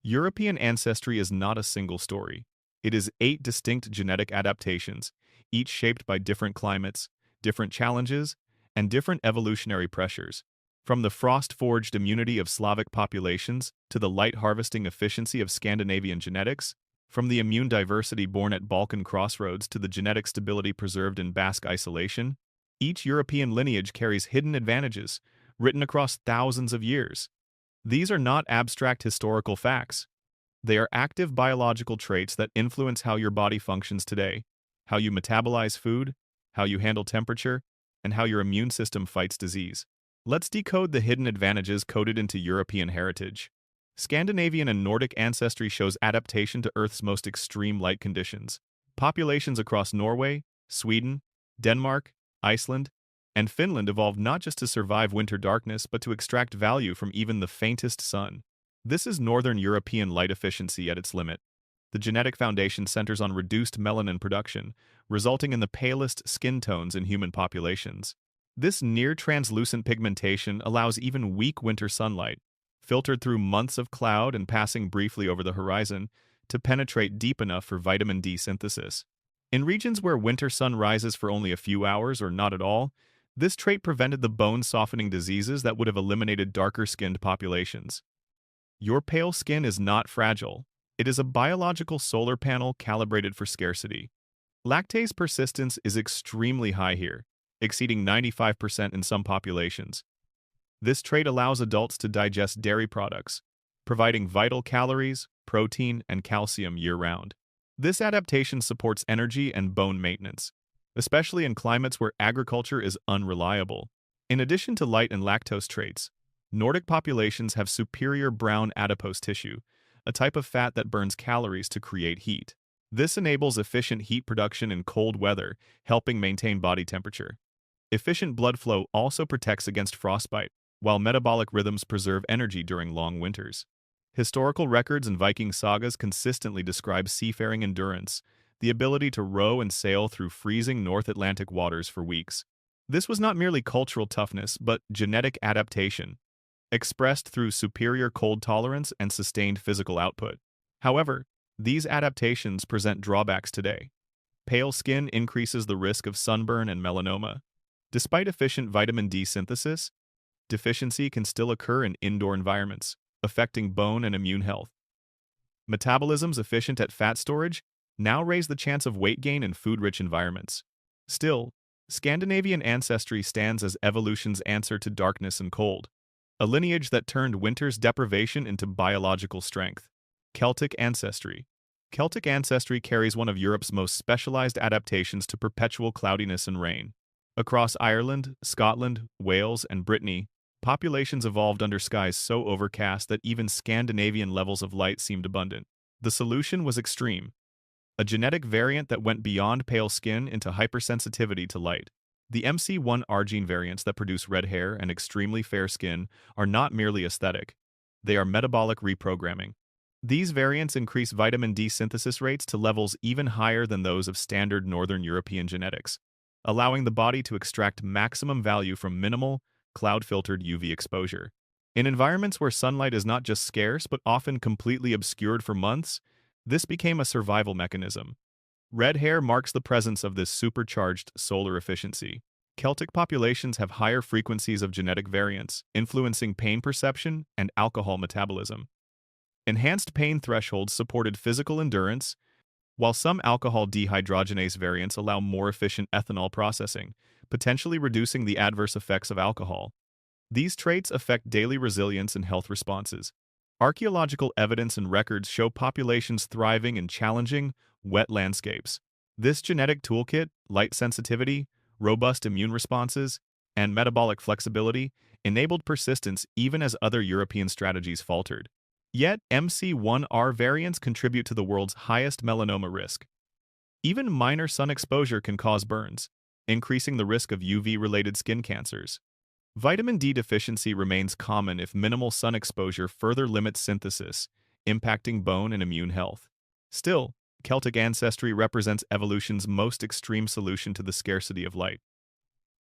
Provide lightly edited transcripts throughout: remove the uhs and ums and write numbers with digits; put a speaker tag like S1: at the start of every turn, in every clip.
S1: European ancestry is not a single story. It is 8 distinct genetic adaptations, each shaped by different climates, different challenges, and different evolutionary pressures. From the frost-forged immunity of Slavic populations to the light-harvesting efficiency of Scandinavian genetics, from the immune diversity born at Balkan crossroads to the genetic stability preserved in Basque isolation, each European lineage carries hidden advantages, written across thousands of years. These are not abstract historical facts. They are active biological traits that influence how your body functions today, how you metabolize food, how you handle temperature, and how your immune system fights disease. Let's decode the hidden advantages coded into European heritage. Scandinavian and Nordic ancestry shows adaptation to Earth's most extreme light conditions. Populations across Norway, Sweden, Denmark, Iceland, and Finland evolved not just to survive winter darkness but to extract value from even the faintest sun. This is Northern European light efficiency at its limit. The genetic foundation centers on reduced melanin production, resulting in the palest skin tones in human populations. This near-translucent pigmentation allows even weak winter sunlight, filtered through months of cloud and passing briefly over the horizon, to penetrate deep enough for vitamin D synthesis. In regions where winter sun rises for only a few hours or not at all, this trait prevented the bone-softening diseases that would have eliminated darker-skinned populations. Your pale skin is not fragile. It is a biological solar panel calibrated for scarcity. Lactase persistence is extremely high here, exceeding 95% in some populations. This trait allows adults to digest dairy products, providing vital calories, protein, and calcium year-round. This adaptation supports energy and bone maintenance, especially in climates where agriculture is unreliable. In addition to light and lactose traits, Nordic populations have superior brown adipose tissue, a type of fat that burns calories to create heat. This enables efficient heat production in cold weather, helping maintain body temperature. Efficient blood flow also protects against frostbite, while metabolic rhythms preserve energy during long winters. Historical records and Viking sagas consistently describe seafaring endurance, the ability to row and sail through freezing North Atlantic waters for weeks. This was not merely cultural toughness, but genetic adaptation, expressed through superior cold tolerance and sustained physical output. However, these adaptations present drawbacks today. Pale skin increases the risk of sunburn and melanoma. Despite efficient vitamin D synthesis, deficiency can still occur in indoor environments, affecting bone and immune health. Metabolisms efficient at fat storage now raise the chance of weight gain in food-rich environments. Still, Scandinavian ancestry stands as evolution's answer to darkness and cold, a lineage that turned winter's deprivation into biological strength. Celtic ancestry. Celtic ancestry carries one of Europe's most specialized adaptations to perpetual cloudiness and rain. Across Ireland, Scotland, Wales, and Brittany, populations evolved under skies so overcast that even Scandinavian levels of light seemed abundant. The solution was extreme, a genetic variant that went beyond pale skin into hypersensitivity to light. The MC1R gene variants that produce red hair and extremely fair skin are not merely aesthetic. They are metabolic reprogramming. These variants increase vitamin D synthesis rates to levels even higher than those of standard Northern European genetics, allowing the body to extract maximum value from minimal, cloud-filtered UV exposure. In environments where sunlight is not just scarce but often completely obscured for months, this became a survival mechanism. Red hair marks the presence of this supercharged solar efficiency. Celtic populations have higher frequencies of genetic variants, influencing pain perception and alcohol metabolism. Enhanced pain thresholds supported physical endurance, while some alcohol dehydrogenase variants allow more efficient ethanol processing, potentially reducing the adverse effects of alcohol. These traits affect daily resilience and health responses. Archaeological evidence and records show populations thriving in challenging, wet landscapes. This genetic toolkit, light sensitivity, robust immune responses, and metabolic flexibility enabled persistence even as other European strategies faltered. Yet, MC1R variants contribute to the world's highest melanoma risk. Even minor sun exposure can cause burns, increasing the risk of UV-related skin cancers. Vitamin D deficiency remains common if minimal sun exposure further limits synthesis, impacting bone and immune health. Still, Celtic ancestry represents evolution's most extreme solution to the scarcity of light.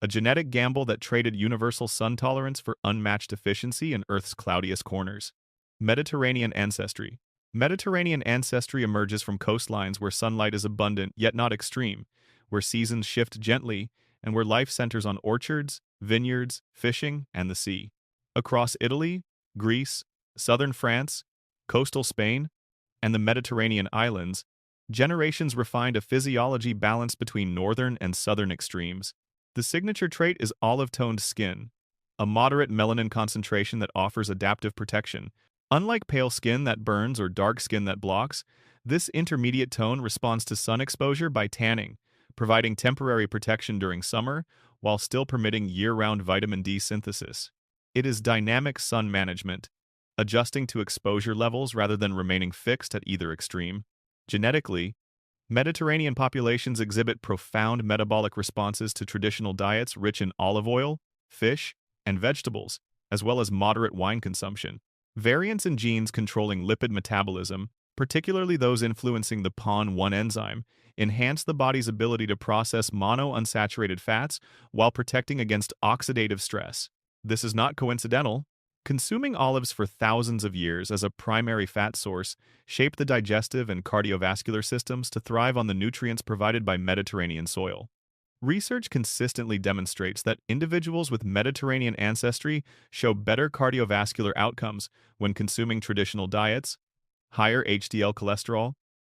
S1: A genetic gamble that traded universal sun tolerance for unmatched efficiency in Earth's cloudiest corners. Mediterranean ancestry. Mediterranean ancestry emerges from coastlines where sunlight is abundant yet not extreme, where seasons shift gently, and where life centers on orchards, vineyards, fishing, and the sea. Across Italy, Greece, southern France, coastal Spain, and the Mediterranean islands, generations refined a physiology balanced between northern and southern extremes. The signature trait is olive-toned skin, a moderate melanin concentration that offers adaptive protection. Unlike pale skin that burns or dark skin that blocks, this intermediate tone responds to sun exposure by tanning, providing temporary protection during summer while still permitting year-round vitamin D synthesis. It is dynamic sun management, adjusting to exposure levels rather than remaining fixed at either extreme. Genetically, Mediterranean populations exhibit profound metabolic responses to traditional diets rich in olive oil, fish, and vegetables, as well as moderate wine consumption. Variants in genes controlling lipid metabolism, particularly those influencing the PON1 enzyme, enhance the body's ability to process monounsaturated fats while protecting against oxidative stress. This is not coincidental. Consuming olives for thousands of years as a primary fat source shaped the digestive and cardiovascular systems to thrive on the nutrients provided by Mediterranean soil. Research consistently demonstrates that individuals with Mediterranean ancestry show better cardiovascular outcomes when consuming traditional diets, higher HDL cholesterol,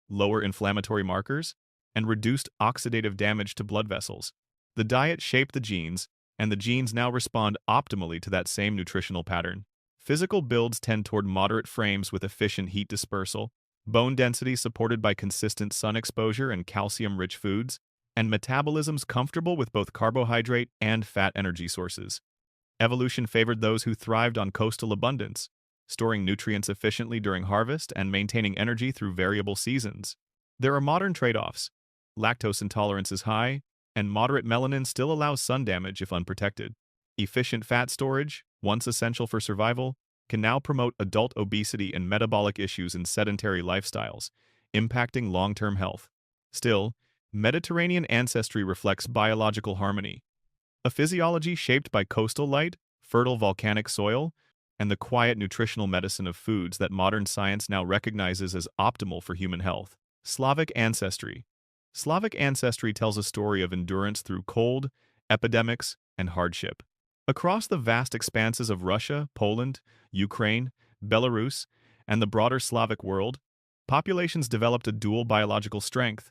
S1: lower inflammatory markers, and reduced oxidative damage to blood vessels. The diet shaped the genes, and the genes now respond optimally to that same nutritional pattern. Physical builds tend toward moderate frames with efficient heat dispersal, bone density supported by consistent sun exposure and calcium-rich foods, and metabolisms comfortable with both carbohydrate and fat energy sources. Evolution favored those who thrived on coastal abundance, storing nutrients efficiently during harvest and maintaining energy through variable seasons. There are modern trade-offs. Lactose intolerance is high, and moderate melanin still allows sun damage if unprotected. Efficient fat storage, once essential for survival, can now promote adult obesity and metabolic issues in sedentary lifestyles, impacting long-term health. Still, Mediterranean ancestry reflects biological harmony, a physiology shaped by coastal light, fertile volcanic soil, and the quiet nutritional medicine of foods that modern science now recognizes as optimal for human health. Slavic ancestry. Slavic ancestry tells a story of endurance through cold, epidemics, and hardship. Across the vast expanses of Russia, Poland, Ukraine, Belarus, and the broader Slavic world, populations developed a dual biological strength,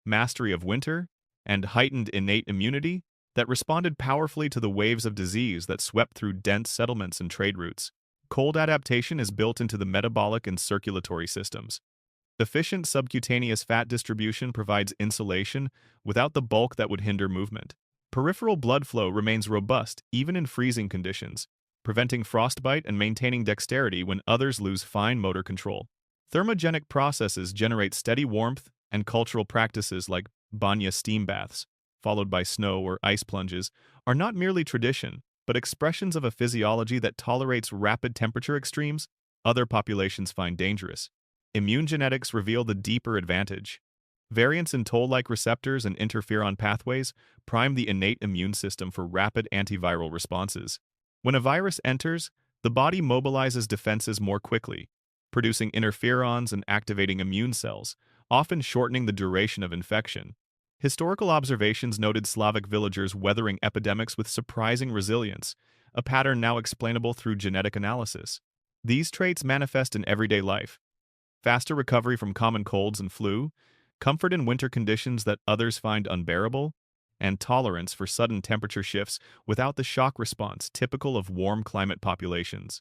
S1: mastery of winter, and heightened innate immunity that responded powerfully to the waves of disease that swept through dense settlements and trade routes. Cold adaptation is built into the metabolic and circulatory systems. Efficient subcutaneous fat distribution provides insulation without the bulk that would hinder movement. Peripheral blood flow remains robust even in freezing conditions, preventing frostbite and maintaining dexterity when others lose fine motor control. Thermogenic processes generate steady warmth, and cultural practices like banya steam baths, followed by snow or ice plunges, are not merely tradition, but expressions of a physiology that tolerates rapid temperature extremes other populations find dangerous. Immune genetics reveal the deeper advantage. Variants in toll-like receptors and interferon pathways prime the innate immune system for rapid antiviral responses. When a virus enters, the body mobilizes defenses more quickly, producing interferons and activating immune cells, often shortening the duration of infection. Historical observations noted Slavic villagers weathering epidemics with surprising resilience, a pattern now explainable through genetic analysis. These traits manifest in everyday life: faster recovery from common colds and flu, comfort in winter conditions that others find unbearable, and tolerance for sudden temperature shifts without the shock response typical of warm climate populations.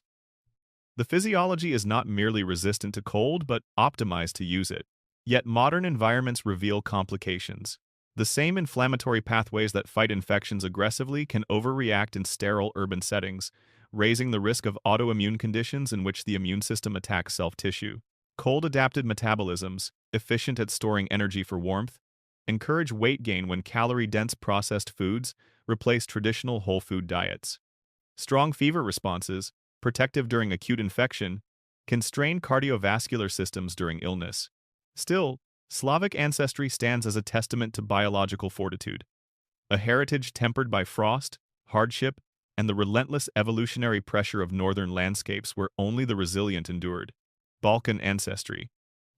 S1: The physiology is not merely resistant to cold, but optimized to use it. Yet modern environments reveal complications. The same inflammatory pathways that fight infections aggressively can overreact in sterile urban settings, raising the risk of autoimmune conditions in which the immune system attacks self-tissue. Cold-adapted metabolisms, efficient at storing energy for warmth, encourage weight gain when calorie-dense processed foods replace traditional whole food diets. Strong fever responses, protective during acute infection, can strain cardiovascular systems during illness. Still, Slavic ancestry stands as a testament to biological fortitude, a heritage tempered by frost, hardship, and the relentless evolutionary pressure of northern landscapes where only the resilient endured. Balkan ancestry.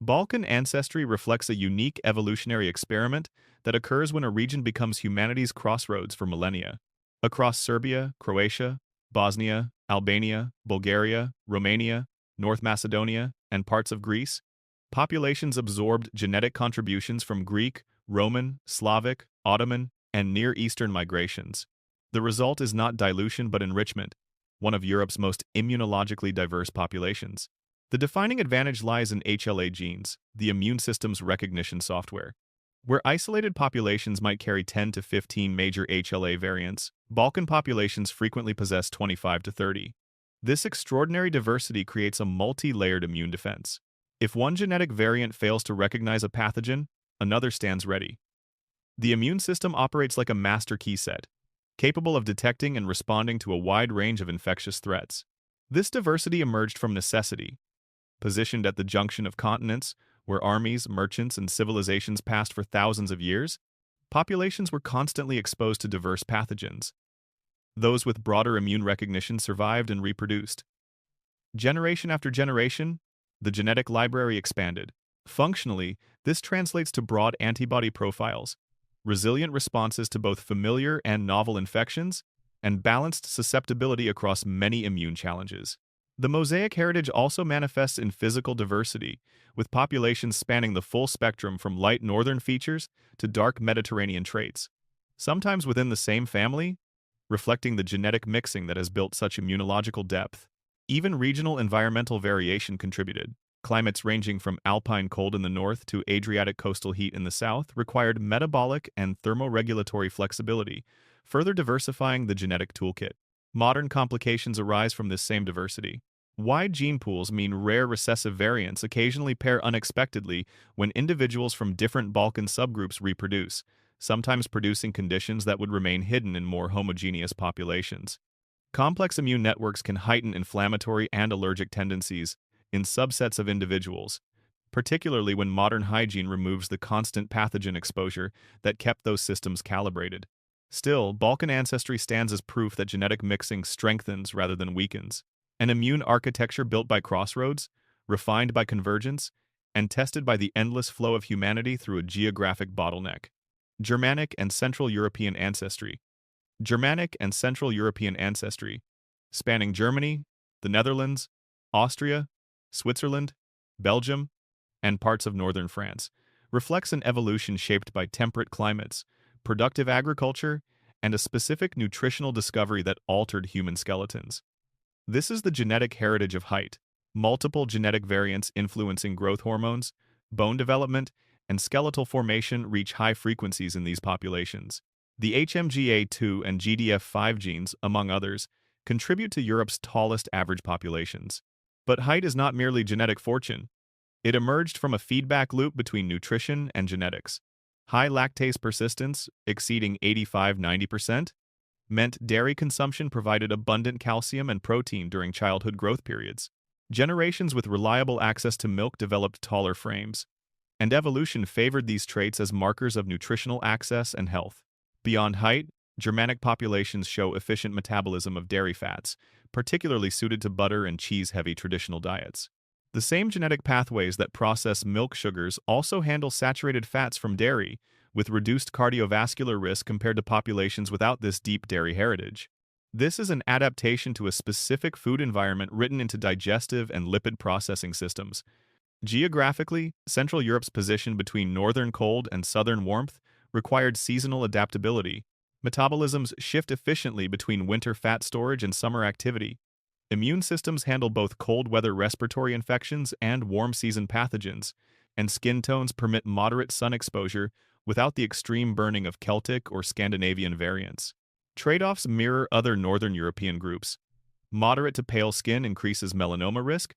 S1: Balkan ancestry reflects a unique evolutionary experiment that occurs when a region becomes humanity's crossroads for millennia. Across Serbia, Croatia, Bosnia, Albania, Bulgaria, Romania, North Macedonia, and parts of Greece, populations absorbed genetic contributions from Greek, Roman, Slavic, Ottoman, and Near Eastern migrations. The result is not dilution but enrichment, one of Europe's most immunologically diverse populations. The defining advantage lies in HLA genes, the immune system's recognition software. Where isolated populations might carry 10 to 15 major HLA variants, Balkan populations frequently possess 25 to 30. This extraordinary diversity creates a multi-layered immune defense. If one genetic variant fails to recognize a pathogen, another stands ready. The immune system operates like a master key set, capable of detecting and responding to a wide range of infectious threats. This diversity emerged from necessity. Positioned at the junction of continents, where armies, merchants, and civilizations passed for thousands of years, populations were constantly exposed to diverse pathogens. Those with broader immune recognition survived and reproduced. Generation after generation, the genetic library expanded. Functionally, this translates to broad antibody profiles, resilient responses to both familiar and novel infections, and balanced susceptibility across many immune challenges. The mosaic heritage also manifests in physical diversity, with populations spanning the full spectrum from light northern features to dark Mediterranean traits, sometimes within the same family, reflecting the genetic mixing that has built such immunological depth. Even regional environmental variation contributed. Climates ranging from alpine cold in the north to Adriatic coastal heat in the south required metabolic and thermoregulatory flexibility, further diversifying the genetic toolkit. Modern complications arise from this same diversity. Wide gene pools mean rare recessive variants occasionally pair unexpectedly when individuals from different Balkan subgroups reproduce, sometimes producing conditions that would remain hidden in more homogeneous populations. Complex immune networks can heighten inflammatory and allergic tendencies in subsets of individuals, particularly when modern hygiene removes the constant pathogen exposure that kept those systems calibrated. Still, Balkan ancestry stands as proof that genetic mixing strengthens rather than weakens. An immune architecture built by Crossroads, refined by convergence, and tested by the endless flow of humanity through a geographic bottleneck. Germanic and Central European ancestry. Germanic and Central European ancestry, spanning Germany, the Netherlands, Austria, Switzerland, Belgium, and parts of northern France, reflects an evolution shaped by temperate climates, productive agriculture, and a specific nutritional discovery that altered human skeletons. This is the genetic heritage of height, multiple genetic variants influencing growth hormones, bone development, and skeletal formation reach high frequencies in these populations. The HMGA2 and GDF5 genes, among others, contribute to Europe's tallest average populations. But height is not merely genetic fortune. It emerged from a feedback loop between nutrition and genetics. High lactase persistence, exceeding 85–90%, meant dairy consumption provided abundant calcium and protein during childhood growth periods. Generations with reliable access to milk developed taller frames, and evolution favored these traits as markers of nutritional access and health. Beyond height, Germanic populations show efficient metabolism of dairy fats, particularly suited to butter and cheese-heavy traditional diets. The same genetic pathways that process milk sugars also handle saturated fats from dairy, with reduced cardiovascular risk compared to populations without this deep dairy heritage. This is an adaptation to a specific food environment written into digestive and lipid processing systems. Geographically, Central Europe's position between northern cold and southern warmth required seasonal adaptability. Metabolisms shift efficiently between winter fat storage and summer activity. Immune systems handle both cold weather respiratory infections and warm season pathogens, and skin tones permit moderate sun exposure without the extreme burning of Celtic or Scandinavian variants. Trade-offs mirror other northern European groups. Moderate to pale skin increases melanoma risk.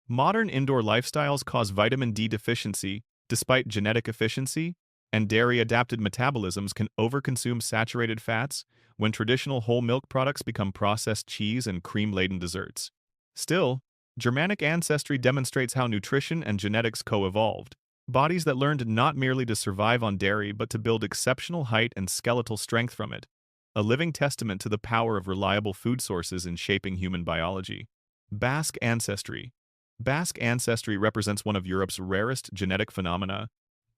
S1: Modern indoor lifestyles cause vitamin D deficiency, despite genetic efficiency, and dairy-adapted metabolisms can overconsume saturated fats when traditional whole milk products become processed cheese and cream-laden desserts. Still, Germanic ancestry demonstrates how nutrition and genetics co-evolved. Bodies that learned not merely to survive on dairy but to build exceptional height and skeletal strength from it, a living testament to the power of reliable food sources in shaping human biology. Basque ancestry. Basque ancestry represents one of Europe's rarest genetic phenomena,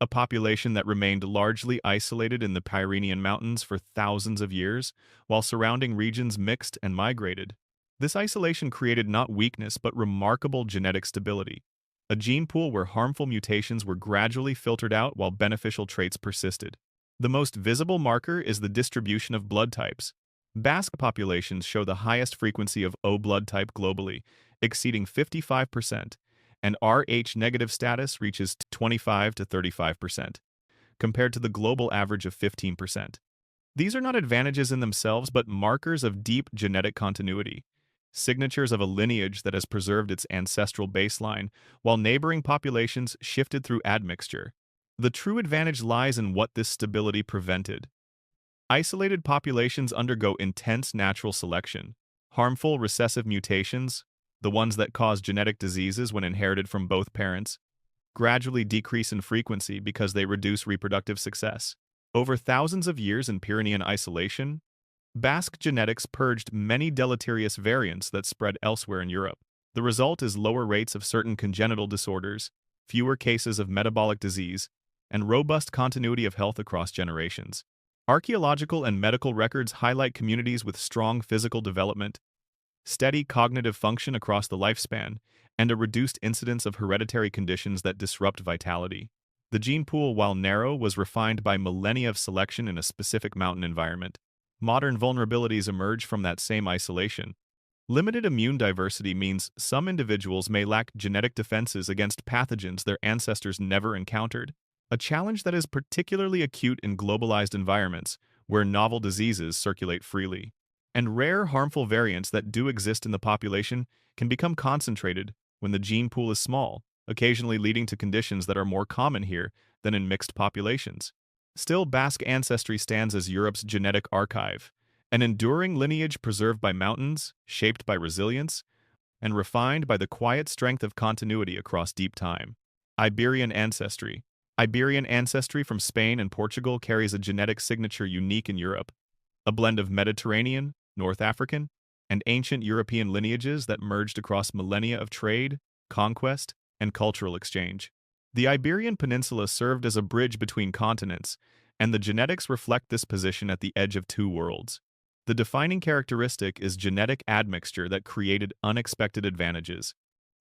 S1: a population that remained largely isolated in the Pyrenean Mountains for thousands of years, while surrounding regions mixed and migrated. This isolation created not weakness but remarkable genetic stability, a gene pool where harmful mutations were gradually filtered out while beneficial traits persisted. The most visible marker is the distribution of blood types. Basque populations show the highest frequency of O blood type globally, exceeding 55%, and Rh-negative status reaches 25 to 35%, compared to the global average of 15%. These are not advantages in themselves, but markers of deep genetic continuity, signatures of a lineage that has preserved its ancestral baseline, while neighboring populations shifted through admixture. The true advantage lies in what this stability prevented. Isolated populations undergo intense natural selection. Harmful recessive mutations, the ones that cause genetic diseases when inherited from both parents, gradually decrease in frequency because they reduce reproductive success. Over thousands of years in Pyrenean isolation, Basque genetics purged many deleterious variants that spread elsewhere in Europe. The result is lower rates of certain congenital disorders, fewer cases of metabolic disease, and robust continuity of health across generations. Archaeological and medical records highlight communities with strong physical development, steady cognitive function across the lifespan, and a reduced incidence of hereditary conditions that disrupt vitality. The gene pool, while narrow, was refined by millennia of selection in a specific mountain environment. Modern vulnerabilities emerge from that same isolation. Limited immune diversity means some individuals may lack genetic defenses against pathogens their ancestors never encountered, a challenge that is particularly acute in globalized environments where novel diseases circulate freely. And rare, harmful variants that do exist in the population can become concentrated when the gene pool is small, occasionally leading to conditions that are more common here than in mixed populations. Still, Basque ancestry stands as Europe's genetic archive, an enduring lineage preserved by mountains, shaped by resilience, and refined by the quiet strength of continuity across deep time. Iberian ancestry. Iberian ancestry from Spain and Portugal carries a genetic signature unique in Europe, a blend of Mediterranean, North African, and ancient European lineages that merged across millennia of trade, conquest, and cultural exchange. The Iberian Peninsula served as a bridge between continents, and the genetics reflect this position at the edge of two worlds. The defining characteristic is genetic admixture that created unexpected advantages.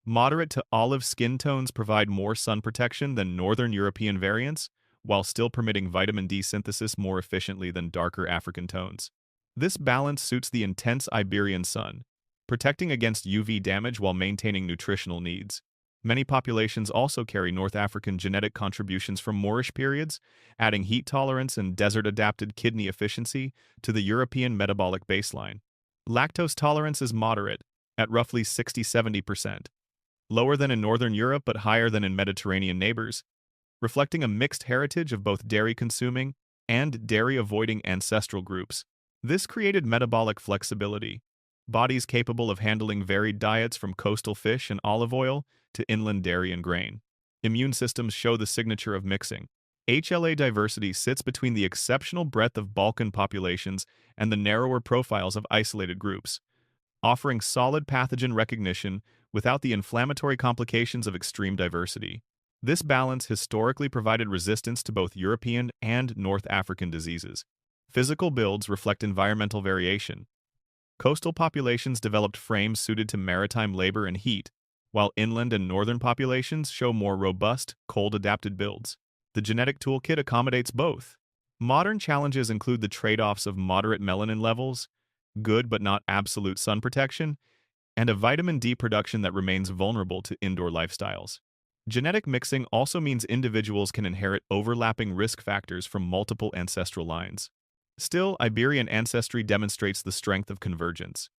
S1: Moderate to olive skin tones provide more sun protection than northern European variants, while still permitting vitamin D synthesis more efficiently than darker African tones. This balance suits the intense Iberian sun, protecting against UV damage while maintaining nutritional needs. Many populations also carry North African genetic contributions from Moorish periods, adding heat tolerance and desert-adapted kidney efficiency to the European metabolic baseline. Lactose tolerance is moderate, at roughly 60–70%, lower than in Northern Europe but higher than in Mediterranean neighbors, reflecting a mixed heritage of both dairy-consuming and dairy-avoiding ancestral groups. This created metabolic flexibility, bodies capable of handling varied diets from coastal fish and olive oil to inland dairy and grain. Immune systems show the signature of mixing. HLA diversity sits between the exceptional breadth of Balkan populations and the narrower profiles of isolated groups, offering solid pathogen recognition without the inflammatory complications of extreme diversity. This balance historically provided resistance to both European and North African diseases. Physical builds reflect environmental variation. Coastal populations developed frames suited to maritime labor and heat, while inland and northern populations show more robust, cold-adapted builds. The genetic toolkit accommodates both. Modern challenges include the trade-offs of moderate melanin levels, good but not absolute sun protection, and a vitamin D production that remains vulnerable to indoor lifestyles. Genetic mixing also means individuals can inherit overlapping risk factors from multiple ancestral lines. Still, Iberian ancestry demonstrates the strength of convergence,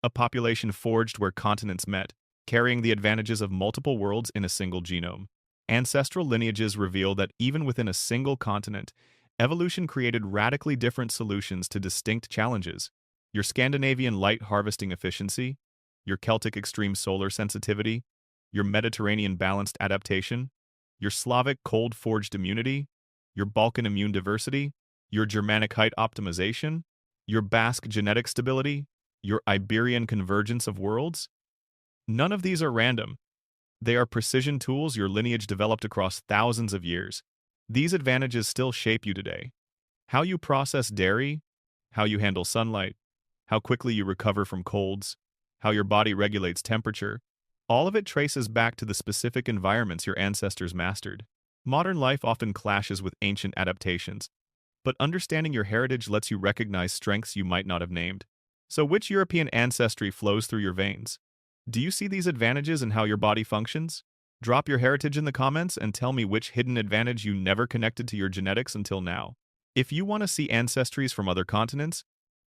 S1: a population forged where continents met, carrying the advantages of multiple worlds in a single genome. Ancestral lineages reveal that even within a single continent, evolution created radically different solutions to distinct challenges. Your Scandinavian light harvesting efficiency, your Celtic extreme solar sensitivity, your Mediterranean balanced adaptation, your Slavic cold-forged immunity, your Balkan immune diversity, your Germanic height optimization, your Basque genetic stability, your Iberian convergence of worlds. None of these are random. They are precision tools your lineage developed across thousands of years. These advantages still shape you today. How you process dairy, how you handle sunlight, how quickly you recover from colds, how your body regulates temperature, all of it traces back to the specific environments your ancestors mastered. Modern life often clashes with ancient adaptations, but understanding your heritage lets you recognize strengths you might not have named. So which European ancestry flows through your veins? Do you see these advantages in how your body functions? Drop your heritage in the comments and tell me which hidden advantage you never connected to your genetics until now. If you want to see ancestries from other continents,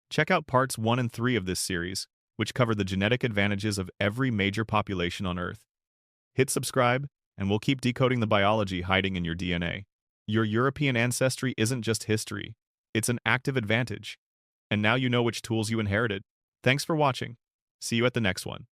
S1: check out parts 1 and 3 of this series, which cover the genetic advantages of every major population on Earth. Hit subscribe, and we'll keep decoding the biology hiding in your DNA. Your European ancestry isn't just history, it's an active advantage. And now you know which tools you inherited. Thanks for watching. See you at the next one.